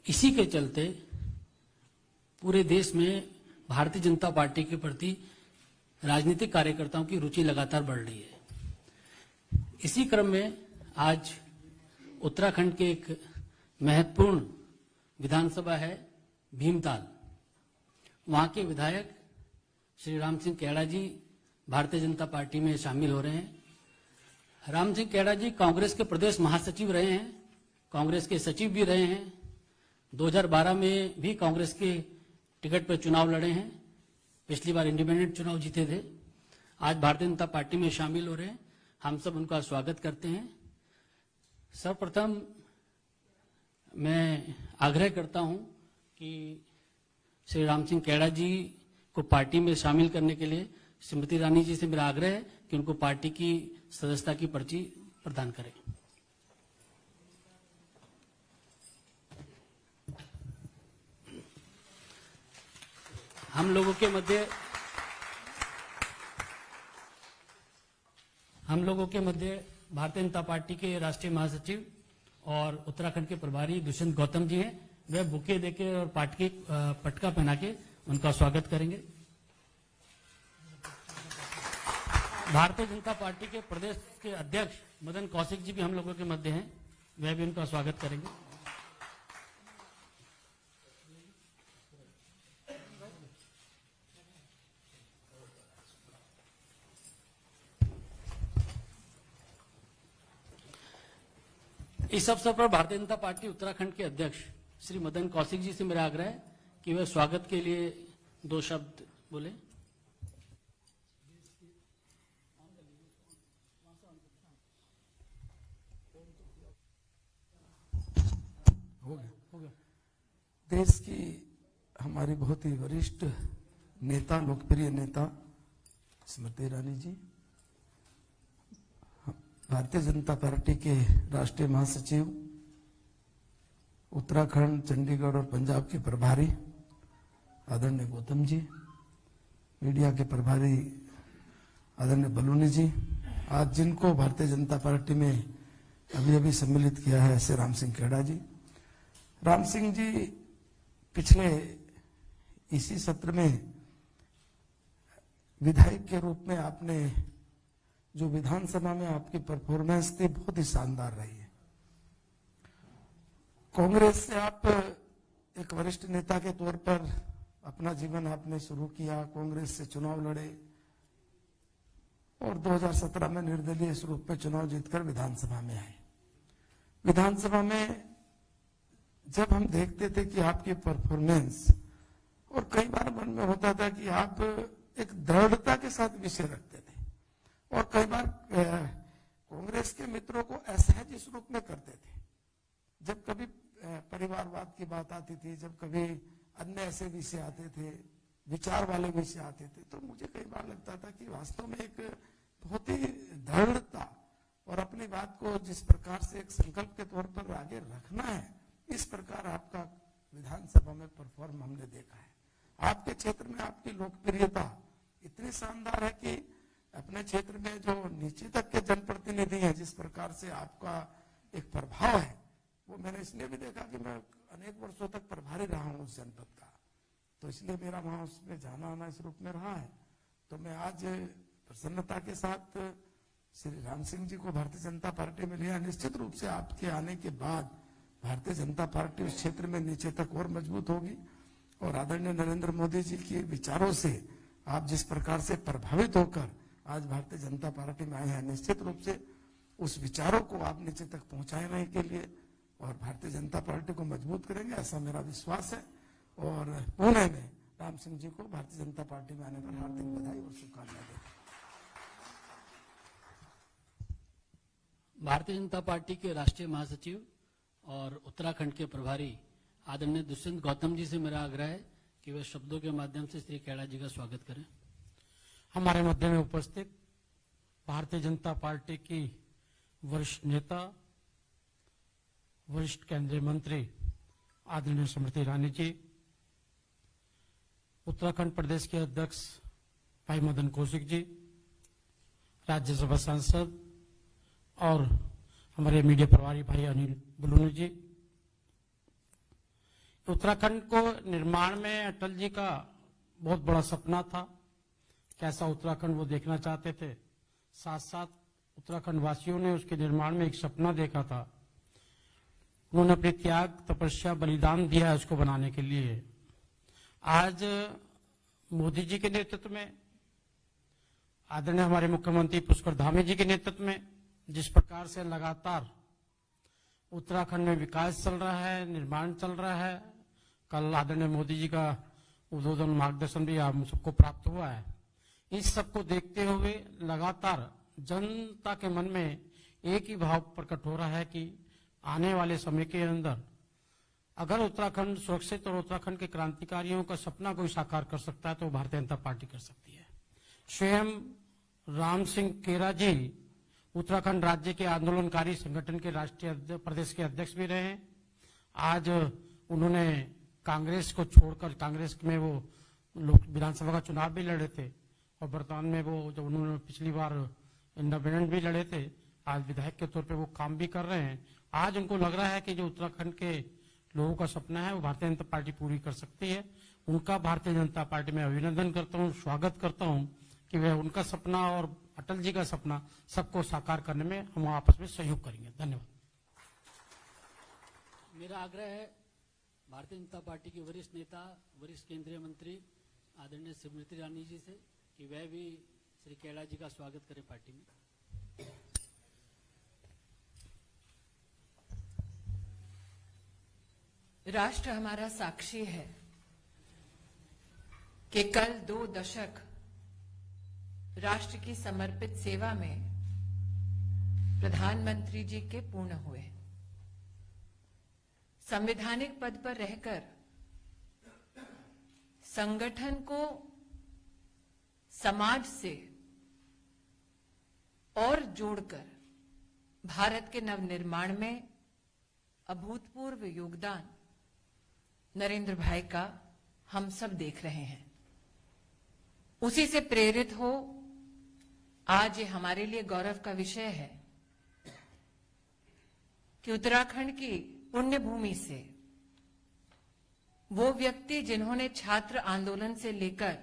इसी के चलते पूरे देश में भारतीय जनता पार्टी के प्रति राजनीतिक कार्यकर्ताओं की रुचि लगातार बढ़ रही है। इसी क्रम में आज उत्तराखंड के एक महत्वपूर्ण विधानसभा है भीमताल। वहां के विधायक श्री राम सिंह खेड़ा जी भारतीय जनता पार्टी में शामिल हो रहे हैं। राम सिंह खेड़ा जी कांग्रेस के प्रदेश महासचिव रहे हैं, कांग्रेस के सचिव भी रहे हैं। 2012 में भी कांग्रेस के टिकट पर चुनाव लड़े हैं, पिछली बार इंडिपेंडेंट चुनाव जीते थे। आज भारतीय जनता पार्टी में शामिल हो रहे हैं। हम सब उनका स्वागत करते हैं। सर्वप्रथम मैं आग्रह करता हूं कि श्री राम सिंह खेड़ा जी को पार्टी में शामिल करने के लिए स्मृति ईरानी जी से मेरा आग्रह है कि उनको पार्टी की सदस्यता की पर्ची प्रदान करें। हम लोगों के मध्य भारतीय जनता पार्टी के राष्ट्रीय महासचिव और उत्तराखंड के प्रभारी दुष्यंत गौतम जी हैं। वे बुके देके और पार्टी पटका पहना के उनका स्वागत करेंगे। भारतीय जनता पार्टी के प्रदेश के अध्यक्ष मदन कौशिक जी भी हम लोगों के मध्य हैं, वह भी उनका स्वागत करेंगे। इस अवसर पर भारतीय जनता पार्टी उत्तराखंड के अध्यक्ष श्री मदन कौशिक जी से मेरा आग्रह है कि वे स्वागत के लिए 2 शब्द बोले। हो गया। देश की हमारी बहुत ही वरिष्ठ नेता, लोकप्रिय नेता स्मृति ईरानी जी, भारतीय जनता पार्टी के राष्ट्रीय महासचिव, उत्तराखंड, चंडीगढ़ और पंजाब के प्रभारी आदरणीय गौतम जी, मीडिया के प्रभारी आदरणीय बलूनी जी, आज जिनको भारतीय जनता पार्टी में अभी अभी सम्मिलित किया है ऐसे राम सिंह खेड़ा जी। राम सिंह जी पिछले इसी सत्र में विधायक के रूप में आपने जो विधानसभा में आपकी परफॉर्मेंस थी बहुत ही शानदार रही है। कांग्रेस से आप एक वरिष्ठ नेता के तौर पर अपना जीवन आपने शुरू किया, कांग्रेस से चुनाव लड़े और 2017 में निर्दलीय स्वरूप में चुनाव जीतकर विधानसभा में आए। विधानसभा में जब हम देखते थे कि आपकी परफॉर्मेंस, और कई बार मन में होता था कि आप एक दृढ़ता के साथ विषय रखते थे और कई बार कांग्रेस के मित्रों को असहज इस रूप में करते थे। जब कभी परिवारवाद की बात आती थी, जब कभी अन्य ऐसे विषय आते थे, विचार वाले विषय आते थे, तो मुझे कई बार लगता था कि वास्तव में एक बहुत ही दृढ़ता और अपनी बात को जिस प्रकार से एक संकल्प के तौर पर आगे रखना है, इस प्रकार आपका विधानसभा में परफॉर्म हमने देखा है। आपके क्षेत्र में आपकी लोकप्रियता इतनी शानदार है कि अपने क्षेत्र में जो नीचे तक के जनप्रतिनिधि हैं, जिस प्रकार से आपका एक प्रभाव है, वो मैंने इसलिए भी देखा कि मैं अनेक वर्षों तक प्रभारी रहा हूं उस जनपद का, तो इसलिए मेरा वहां उसमें जाना आना इस रूप में रहा है। तो मैं आज प्रसन्नता के साथ श्री राम सिंह जी को भारतीय जनता पार्टी में लिया। निश्चित रूप से आपके आने के बाद भारतीय जनता पार्टी उस क्षेत्र में नीचे तक और मजबूत होगी और आदरणीय नरेंद्र मोदी जी के विचारों से आप जिस प्रकार से प्रभावित होकर आज भारतीय जनता पार्टी में आए हैं, निश्चित रूप से उस विचारों को आप नीचे तक पहुंचाने के लिए और भारतीय जनता पार्टी को मजबूत करेंगे, ऐसा मेरा विश्वास है। और पुणे में राम सिंह जी को भारतीय जनता पार्टी में आने पर हार्दिक बधाई और शुभकामनाएं देता हूं। भारतीय जनता पार्टी के राष्ट्रीय महासचिव और उत्तराखंड के प्रभारी आदरणीय दुष्यंत गौतम जी से मेरा आग्रह है कि वे शब्दों के माध्यम से श्री खेड़ा जी का स्वागत करें। हमारे मध्य में उपस्थित भारतीय जनता पार्टी की वरिष्ठ नेता, वरिष्ठ केंद्रीय मंत्री आदरणीय स्मृति ईरानी जी, उत्तराखंड प्रदेश के अध्यक्ष भाई मदन कौशिक जी, राज्यसभा सांसद और हमारे मीडिया प्रभारी भाई अनिल बलूनी जी, उत्तराखंड को निर्माण में अटल जी का बहुत बड़ा सपना था। कैसा उत्तराखंड वो देखना चाहते थे, साथ साथ उत्तराखंड वासियों ने उसके निर्माण में एक सपना देखा था। उन्होंने अपने त्याग, तपस्या, बलिदान दिया है उसको बनाने के लिए। आज मोदी जी के नेतृत्व में, आदरणीय हमारे मुख्यमंत्री पुष्कर धामी जी के नेतृत्व में जिस प्रकार से लगातार उत्तराखंड में विकास चल रहा है, निर्माण चल रहा है, कल आदरणीय मोदी जी का उद्बोधन मार्गदर्शन भी हम सबको प्राप्त हुआ है। इस सबको देखते हुए लगातार जनता के मन में एक ही भाव प्रकट हो रहा है कि आने वाले समय के अंदर अगर उत्तराखंड सुरक्षित और उत्तराखंड के क्रांतिकारियों का सपना कोई साकार कर सकता है तो भारतीय जनता पार्टी कर सकती है। स्वयं राम सिंह केरा जी उत्तराखंड राज्य के आंदोलनकारी संगठन के राष्ट्रीय प्रदेश के अध्यक्ष भी रहे हैं। आज उन्होंने कांग्रेस को छोड़कर, कांग्रेस में वो लोक विधानसभा का चुनाव भी लड़े थे और वर्तमान में वो जब उन्होंने पिछली बार इंडिपेंडेंट भी लड़े थे, आज विधायक के तौर पे वो काम भी कर रहे हैं। आज उनको लग रहा है कि जो उत्तराखंड के लोगों का सपना है वो भारतीय जनता पार्टी पूरी कर सकती है। उनका भारतीय जनता पार्टी में अभिनंदन करता हूँ, स्वागत करता हूँ कि वह उनका सपना और अटल जी का सपना सबको साकार करने में हम आपस में सहयोग करेंगे। धन्यवाद। मेरा आग्रह है भारतीय जनता पार्टी के वरिष्ठ नेता, वरिष्ठ केंद्रीय मंत्री आदरणीय स्मृति ईरानी जी से कि वह भी श्री केड़ा जी का स्वागत करें पार्टी में। राष्ट्र हमारा साक्षी है कि कल 2 दशक राष्ट्र की समर्पित सेवा में प्रधानमंत्री जी के पूर्ण हुए। संवैधानिक पद पर रहकर संगठन को समाज से और जोड़कर भारत के नवनिर्माण में अभूतपूर्व योगदान नरेंद्र भाई का हम सब देख रहे हैं। उसी से प्रेरित हो आज ये हमारे लिए गौरव का विषय है कि उत्तराखंड की पुण्य भूमि से वो व्यक्ति जिन्होंने छात्र आंदोलन से लेकर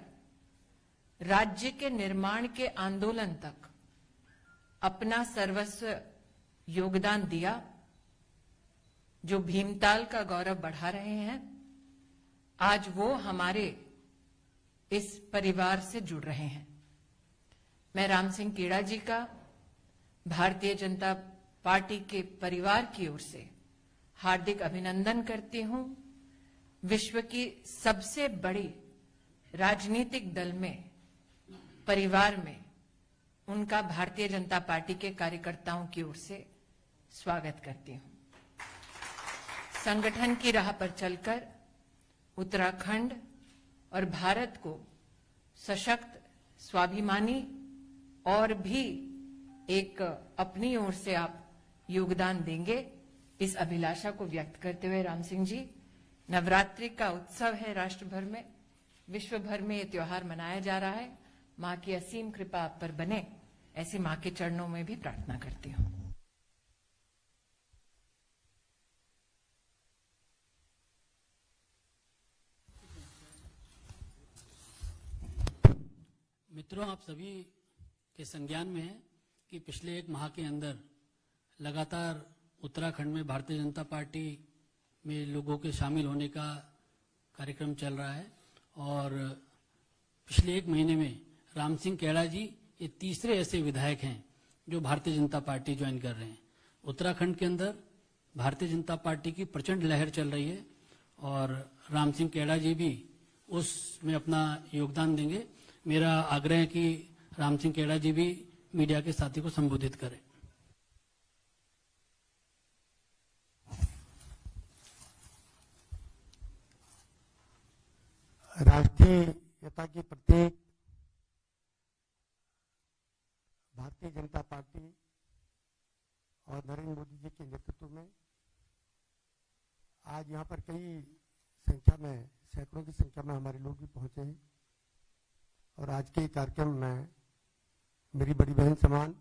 राज्य के निर्माण के आंदोलन तक अपना सर्वस्व योगदान दिया, जो भीमताल का गौरव बढ़ा रहे हैं, आज वो हमारे इस परिवार से जुड़ रहे हैं। मैं राम सिंह केड़ा जी का भारतीय जनता पार्टी के परिवार की ओर से हार्दिक अभिनंदन करती हूं। विश्व की सबसे बड़ी राजनीतिक दल में, परिवार में उनका भारतीय जनता पार्टी के कार्यकर्ताओं की ओर से स्वागत करती हूं। संगठन की राह पर चलकर उत्तराखंड और भारत को सशक्त, स्वाभिमानी और भी एक अपनी ओर से आप योगदान देंगे, इस अभिलाषा को व्यक्त करते हुए राम सिंह जी, नवरात्रि का उत्सव है राष्ट्र भर में, विश्व भर में ये त्योहार मनाया जा रहा है। मां की असीम कृपा आप पर बने, ऐसी मां के चरणों में भी प्रार्थना करती हूं। मित्रों, आप सभी के संज्ञान में है कि पिछले 1 माह के अंदर लगातार उत्तराखंड में भारतीय जनता पार्टी में लोगों के शामिल होने का कार्यक्रम चल रहा है और पिछले 1 महीने में राम सिंह केड़ा जी ये तीसरे ऐसे विधायक हैं जो भारतीय जनता पार्टी ज्वाइन कर रहे हैं। उत्तराखंड के अंदर भारतीय जनता पार्टी की प्रचंड लहर चल रही है और राम सिंह केड़ा जी भी उसमें अपना योगदान देंगे। मेरा आग्रह है कि राम सिंह केड़ा जी भी मीडिया के साथी को संबोधित करें। राष्ट्रीयता के प्रतीक भारतीय जनता पार्टी और नरेंद्र मोदी जी के नेतृत्व में आज यहाँ पर कई संख्या में, सैकड़ों की संख्या में हमारे लोग भी पहुंचे हैं और आज के कार्यक्रम में मेरी बड़ी बहन समान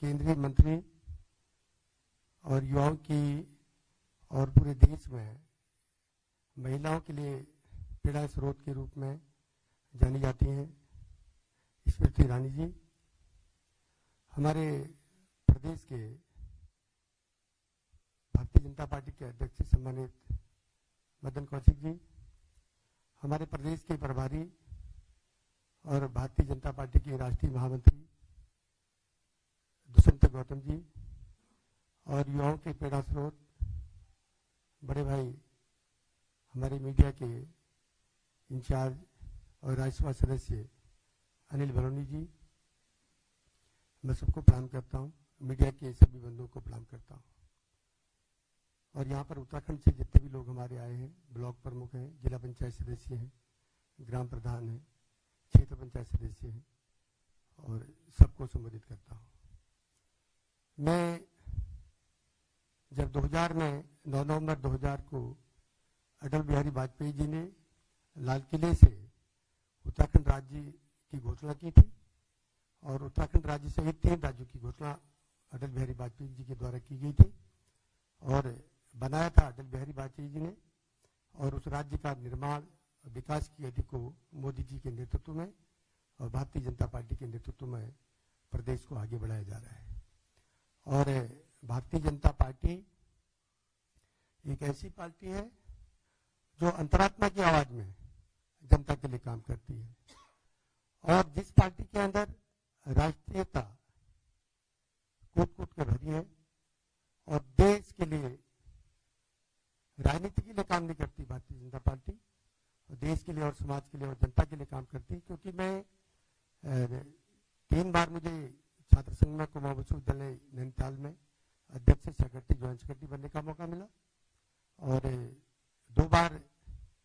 केंद्रीय मंत्री और युवाओं की और पूरे देश में महिलाओं के लिए पीड़ा स्रोत के रूप में जानी जाती हैं स्मृति ईरानी जी, हमारे प्रदेश के भारतीय जनता पार्टी के अध्यक्ष सम्मानित मदन कौशिक जी, हमारे प्रदेश के प्रभारी और भारतीय जनता पार्टी के राष्ट्रीय महामंत्री दुष्यंत गौतम जी, और युवाओं के पीड़ा स्रोत बड़े भाई हमारे मीडिया के इंचार्ज और राज्यसभा सदस्य अनिल बलौनी जी, मैं सबको प्रणाम करता हूँ। मीडिया के सभी बंधुओं को प्रणाम करता हूँ। और यहाँ पर उत्तराखंड से जितने भी लोग हमारे आए हैं, ब्लॉक प्रमुख हैं, जिला पंचायत सदस्य हैं, ग्राम प्रधान हैं, क्षेत्र पंचायत सदस्य हैं, और सबको संबोधित करता हूँ। मैं जब 2000 में 9 नवंबर 2000 को अटल बिहारी वाजपेयी जी ने लाल किले से उत्तराखंड राज्य की घोषणा की थी, और उत्तराखंड राज्य सहित 3 राज्यों की घोषणा अटल बिहारी वाजपेयी जी के द्वारा की गई थी और बनाया था अटल बिहारी वाजपेयी जी ने, और उस राज्य का निर्माण विकास की गति को मोदी जी के नेतृत्व में और भारतीय जनता पार्टी के नेतृत्व में प्रदेश को आगे बढ़ाया जा रहा है। और भारतीय जनता पार्टी एक ऐसी पार्टी है जो अंतरात्मा की आवाज में जनता के लिए काम करती है, और जिस पार्टी के अंदर राष्ट्रीयता कूट कूट कर भरी है और देश के लिए राजनीति के लिए काम नहीं करती भारतीय जनता पार्टी, और देश के लिए और समाज के लिए और जनता के लिए काम करती है। क्योंकि मैं 3 बार मुझे छात्र संघ में कुमाऊं विश्वविद्यालय नैनीताल में अध्यक्ष सेक्रेटरी ज्वाइंट सेक्रेटरी बनने का मौका मिला, और 2 बार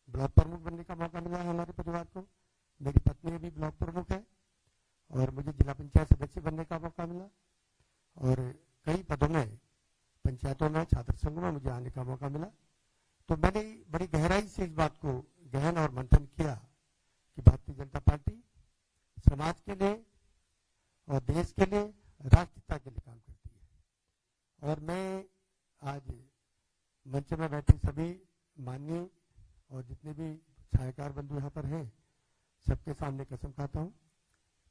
ब्लॉक प्रमुख बनने का मौका मिला है हमारे परिवार को। मेरी पत्नी भी ब्लॉक प्रमुख है, और मुझे जिला पंचायत सदस्य बनने का मौका मिला, और कई पदों में पंचायतों में छात्र संघ में मुझे आने का मौका मिला। तो मैंने बड़ी गहराई से इस बात को गहन और मंथन किया कि भारतीय जनता पार्टी समाज के लिए और देश के लिए राष्ट्रीयता के लिए काम करती है। और मैं आज मंच में बैठे सभी माननीय और जितने भी छायाकार बंधु यहाँ पर हैं, सबके सामने कसम खाता हूँ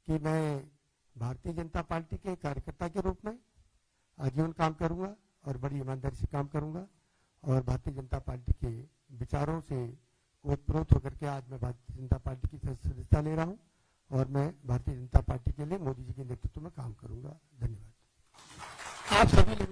कि मैं भारतीय जनता पार्टी के कार्यकर्ता के रूप में आजीवन काम करूंगा और बड़ी ईमानदारी से काम करूंगा, और भारतीय जनता पार्टी के विचारों से ओतप्रोत होकर के आज मैं भारतीय जनता पार्टी की सदस्यता ले रहा हूं, और मैं भारतीय जनता पार्टी के लिए मोदी जी के नेतृत्व में काम करूंगा। धन्यवाद। आप सभी लोगों